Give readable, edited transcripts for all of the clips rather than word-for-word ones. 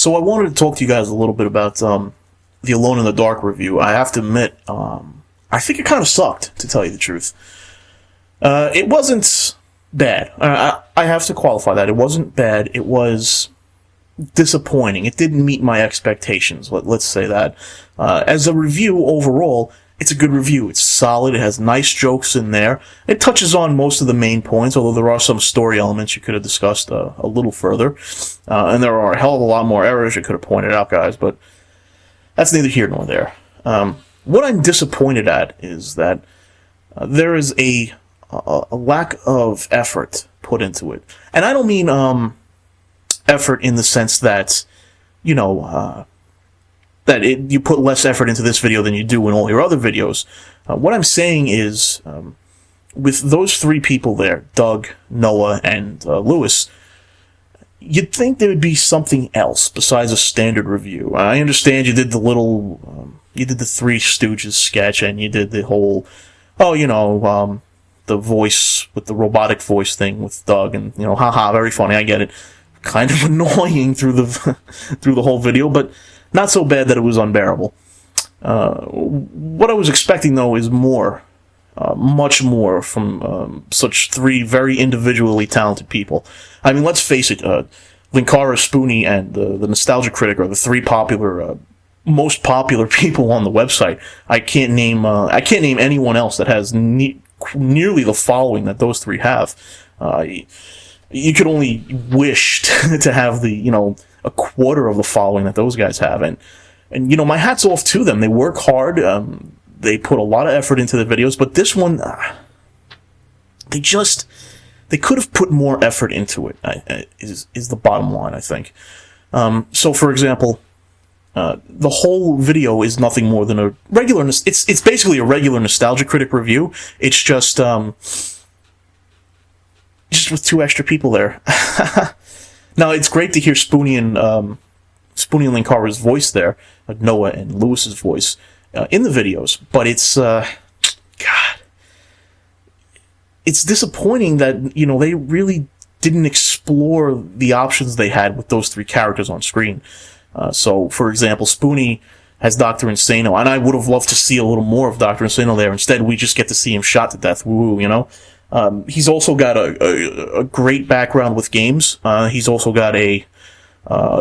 So I wanted to talk to you guys a little bit about the Alone in the Dark review. I have to admit, I think it kind of sucked, to tell you the truth. It wasn't bad. I have to qualify that. It wasn't bad. It was disappointing. It didn't meet my expectations. Let's say that. As a review overall, it's a good review. It's solid. It has nice jokes in there. It touches on most of the main points, although there are some story elements you could have discussed a little further. And there are a hell of a lot more errors you could have pointed out, guys, but that's neither here nor there. What I'm disappointed at is that there is a lack of effort put into it. And I don't mean effort in the sense that, you know, you put less effort into this video than you do in all your other videos. What I'm saying is, with those three people there, Doug, Noah, and Lewis, you'd think there would be something else besides a standard review. I understand you did the Three Stooges sketch, and you did the whole, the voice with the robotic voice thing with Doug, and, haha, very funny, I get it. Kind of annoying through the whole video, but not so bad that it was unbearable. What I was expecting, though, is more, much more from such three very individually talented people. I mean, let's face it, Linkara, Spoony, and the Nostalgia Critic are the three most popular people on the website. I can't name anyone else that has nearly the following that those three have. You could only wish to have a quarter of the following that those guys have, and my hat's off to them. They work hard. They put a lot of effort into the videos, but this one, they could have put more effort into it. Is the bottom line, I think. So, for example, the whole video is nothing more than a regular. It's basically a regular Nostalgia Critic review. It's just with two extra people there. Now, it's great to hear Spoony and Linkara's voice there, Noah and Lewis's voice, in the videos, but it's, it's disappointing that, they really didn't explore the options they had with those three characters on screen. So, for example, Spoony has Dr. Insano, and I would have loved to see a little more of Dr. Insano there. Instead, we just get to see him shot to death. Woo, he's also got a great background with games. He's also got a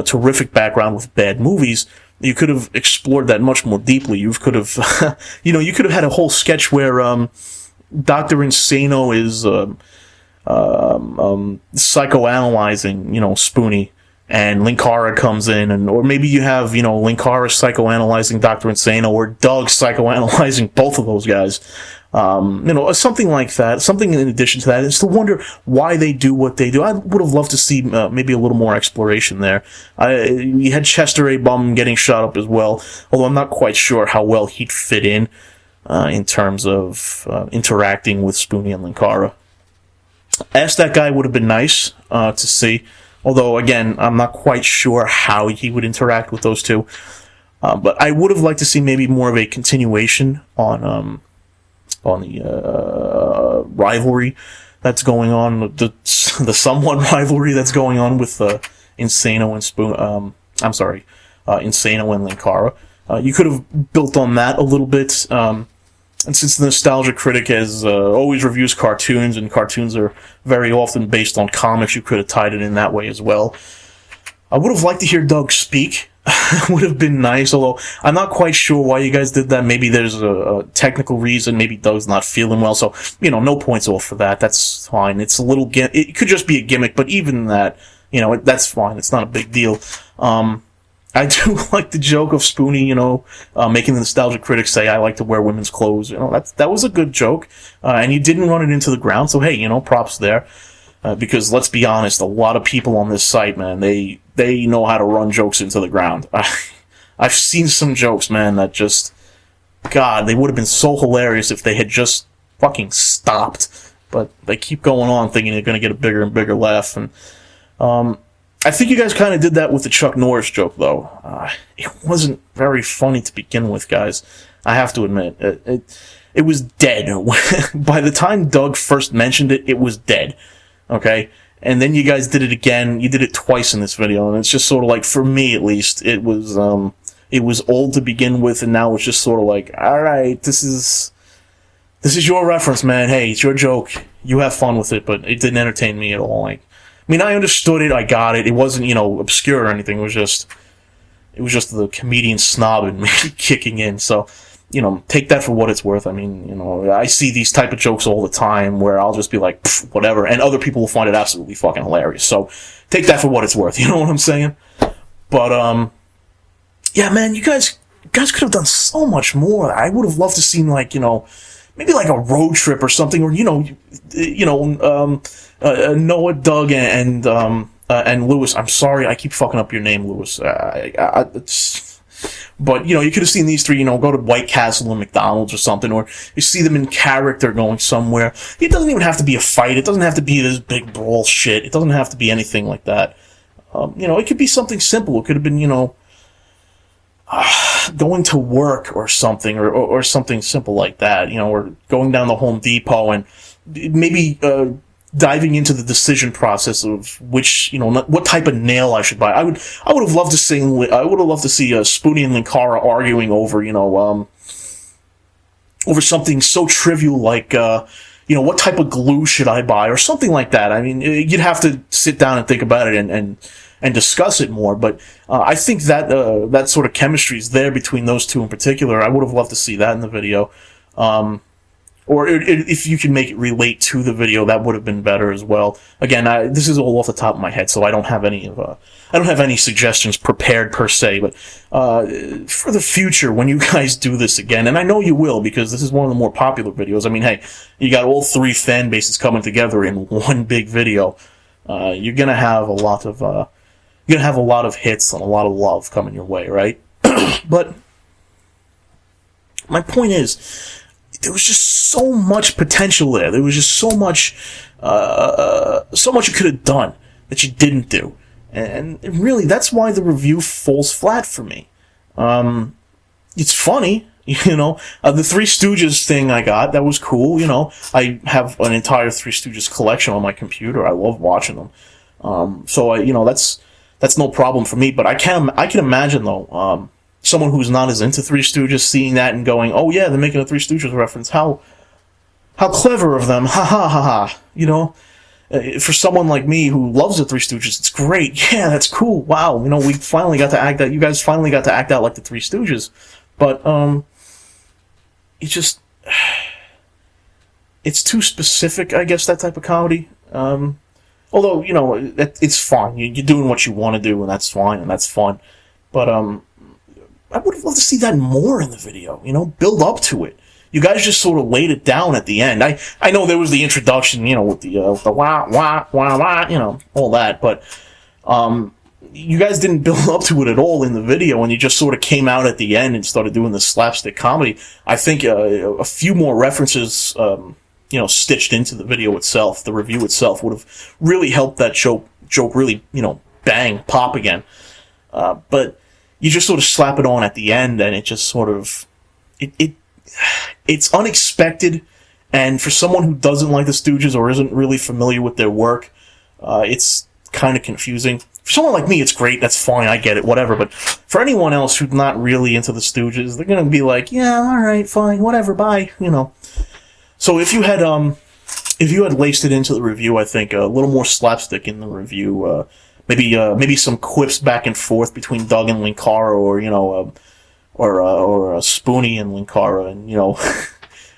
terrific background with bad movies. You could have explored that much more deeply. You could have, you could have had a whole sketch where Dr. Insano is psychoanalyzing, Spoony, and Linkara comes in, or maybe you have, Linkara psychoanalyzing Dr. Insano, or Doug psychoanalyzing both of those guys. Something like that, something in addition to that, is to wonder why they do what they do. I would have loved to see maybe a little more exploration there. We had Chester A. Bum getting shot up as well, although I'm not quite sure how well he'd fit in terms of interacting with Spoony and Linkara. Ask That Guy would have been nice to see, although, again, I'm not quite sure how he would interact with those two. But I would have liked to see maybe more of a continuation on the rivalry that's going on, the somewhat rivalry that's going on with Insano and Insano and Linkara. You could have built on that a little bit. And since the Nostalgia Critic has always reviews cartoons, and cartoons are very often based on comics, you could have tied it in that way as well. I would have liked to hear Doug speak. Would have been nice, although I'm not quite sure why you guys did that. Maybe there's a technical reason. Maybe Doug's not feeling well, so, no points off for that. That's fine. It's a little it could just be a gimmick, but even that, that's fine. It's not a big deal. I do like the joke of Spoony, making the Nostalgia Critic say, "I like to wear women's clothes." That was a good joke, and you didn't run it into the ground, so hey, props there. Because let's be honest, a lot of people on this site, man, they know how to run jokes into the ground. I've seen some jokes, man, that just, God, they would have been so hilarious if they had just fucking stopped. But they keep going on thinking they're going to get a bigger and bigger laugh. And I think you guys kind of did that with the Chuck Norris joke, though. It wasn't very funny to begin with, guys. I have to admit. It was dead. By the time Doug first mentioned it, it was dead. Okay? and then you guys did it again. You did it twice in this video, and it's just sort of like, for me at least, it was old to begin with, and now it's just sort of like, all right, this is your reference, man. Hey, it's your joke. You have fun with it, but it didn't entertain me at all. Like, I mean, I understood it. I got it. It wasn't, obscure or anything. It was just the comedian snob in me kicking in. So, take that for what it's worth. I mean, I see these type of jokes all the time where I'll just be like, whatever, and other people will find it absolutely fucking hilarious. So, take that for what it's worth. You know what I'm saying? But, yeah, man, you guys could have done so much more. I would have loved to see, like, maybe like a road trip or something, or Noah, Doug, and Lewis. I'm sorry, I keep fucking up your name, Lewis. But you could have seen these three, go to White Castle and McDonald's or something, or you see them in character going somewhere. It doesn't even have to be a fight. It doesn't have to be this big brawl shit. It doesn't have to be anything like that. It could be something simple. It could have been, going to work or something, or something simple like that, or going down to Home Depot and maybe diving into the decision process of which, what type of nail I should buy. I would have loved to see Spoony and Linkara arguing over, over something so trivial like, what type of glue should I buy, or something like that. I mean, you'd have to sit down and think about it and discuss it more, but I think that that sort of chemistry is there between those two in particular. I would have loved to see that in the video, or if you can make it relate to the video, that would have been better as well. Again, this is all off the top of my head, so I don't have any suggestions prepared per se. But for the future, when you guys do this again, and I know you will, because this is one of the more popular videos. I mean, hey, you got all three fan bases coming together in one big video. You're gonna have a lot of hits and a lot of love coming your way, right? But my point is, there was just so much potential there. There was just so much you could have done that you didn't do, and really, that's why the review falls flat for me. It's funny, the Three Stooges thing I got, that was cool. I have an entire Three Stooges collection on my computer. I love watching them. So that's no problem for me. But I can imagine though, someone who's not as into Three Stooges seeing that and going, "Oh yeah, they're making a Three Stooges reference. How clever of them! Ha ha ha ha!" For someone like me who loves the Three Stooges, it's great. Yeah, that's cool. Wow, we finally got to act out. You guys finally got to act out like the Three Stooges. But it's too specific, I guess, that type of comedy. Although it's fine. You're doing what you want to do, and that's fine, and that's fun. But I would have loved to see that more in the video, build up to it. You guys just sort of laid it down at the end. I know there was the introduction, with the wah, wah, wah, wah, all that, but, you guys didn't build up to it at all in the video, and you just sort of came out at the end and started doing the slapstick comedy. I think, a few more references, stitched into the video itself, the review itself, would have really helped that joke really, bang, pop again. But you just sort of slap it on at the end, and it just sort of, it's unexpected, and for someone who doesn't like the Stooges or isn't really familiar with their work, it's kind of confusing. For someone like me, it's great, that's fine, I get it, whatever, but for anyone else who's not really into the Stooges, they're gonna be like, yeah, alright, fine, whatever, bye, So if you had laced it into the review, I think a little more slapstick in the review, maybe some quips back and forth between Doug and Linkara, or Spoony and Linkara, and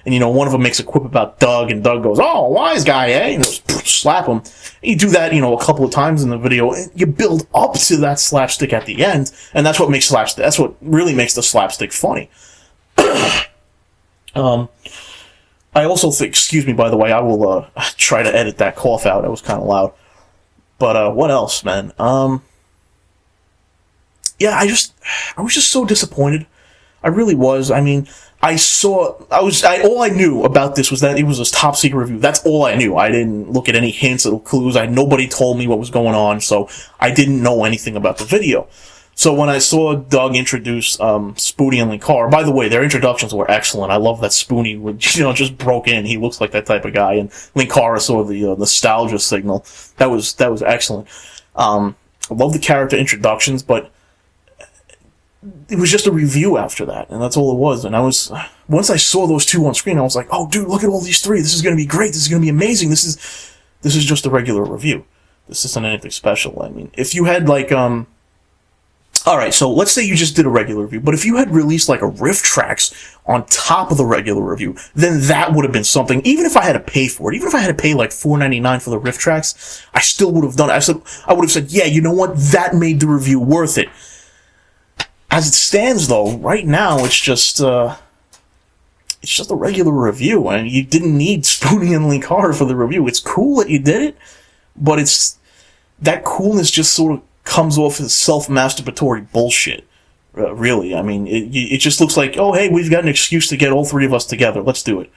and one of them makes a quip about Doug, and Doug goes, "Oh, wise guy, eh?" And slap him. And you do that, a couple of times in the video, and you build up to that slapstick at the end, and that's what makes slapstick. That's what really makes the slapstick funny. I also think, excuse me, by the way, I will try to edit that cough out. That was kind of loud. But what else, man? Yeah, I was just so disappointed. I really was. I mean, all I knew about this was that it was a top secret review. That's all I knew. I didn't look at any hints or clues. Nobody told me what was going on, so I didn't know anything about the video. So when I saw Doug introduce Spoony and Linkara, by the way, their introductions were excellent. I love that Spoony would, just broke in. He looks like that type of guy, and Linkara saw the nostalgia signal. That was excellent. I love the character introductions, but it was just a review after that, and that's all it was. And once I saw those two on screen, I was like, "Oh, dude, look at all these three. This is going to be great. This is going to be amazing. This is just a regular review. This isn't anything special." I mean, if you had like alright, so let's say you just did a regular review, but if you had released like a riff tracks on top of the regular review, then that would have been something. Even if I had to pay for it, even if I had to pay like $4.99 for the riff tracks, I still would have done it. I would have said, yeah, you know what? That made the review worth it. As it stands, though, right now it's just a regular review, and you didn't need Spoony and Linkara for the review. It's cool that you did it, but that coolness just sort of comes off as self-masturbatory bullshit, really. I mean, it just looks like, oh, hey, we've got an excuse to get all three of us together, let's do it.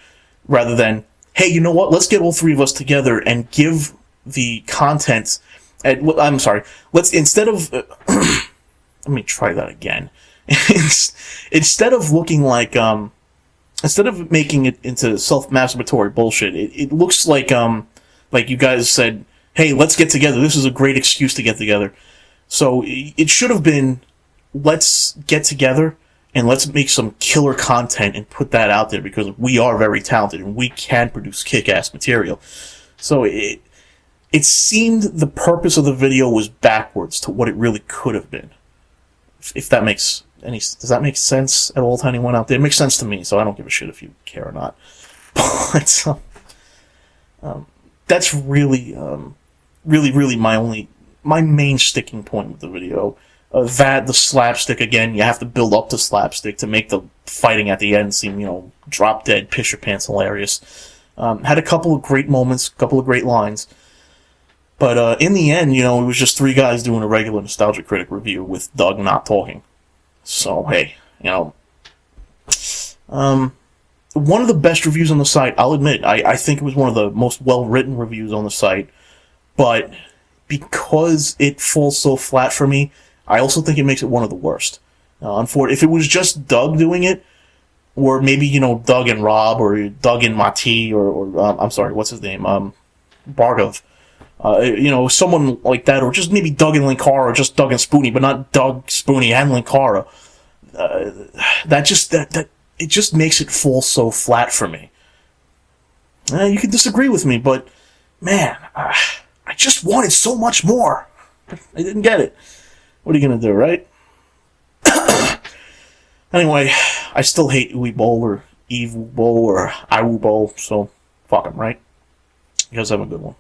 Rather than, hey, you know what, let's get all three of us together and give the content, I'm sorry, instead of, let me try that again. Instead of looking like, instead of making it into self-masturbatory bullshit, it looks like you guys said, hey, let's get together, this is a great excuse to get together. So it should have been, let's get together and let's make some killer content and put that out there, because we are very talented and we can produce kick-ass material. So it seemed the purpose of the video was backwards to what it really could have been. If that makes does that make sense at all to anyone out there? It makes sense to me, so I don't give a shit if you care or not. But that's really my main sticking point with the video. The slapstick, again, you have to build up to slapstick to make the fighting at the end seem, drop dead, piss your pants hilarious. Had a couple of great moments, a couple of great lines. But in the end, it was just three guys doing a regular Nostalgia Critic review with Doug not talking. So, hey, one of the best reviews on the site, I'll admit. I think it was one of the most well-written reviews on the site. But because it falls so flat for me, I also think it makes it one of the worst. If it was just Doug doing it, or maybe, Doug and Rob, or Doug and Mati, or I'm sorry, what's his name? Bargov. Someone like that, or just maybe Doug and Linkara, or just Doug and Spoony, but not Doug, Spoony, and Linkara. It just makes it fall so flat for me. You can disagree with me, but man, I just wanted so much more. I didn't get it. What are you gonna do, right? Anyway, I still hate Uwe Boll, or Eve Boll, or Iwu Boll, so fuck him, right? You guys have a good one.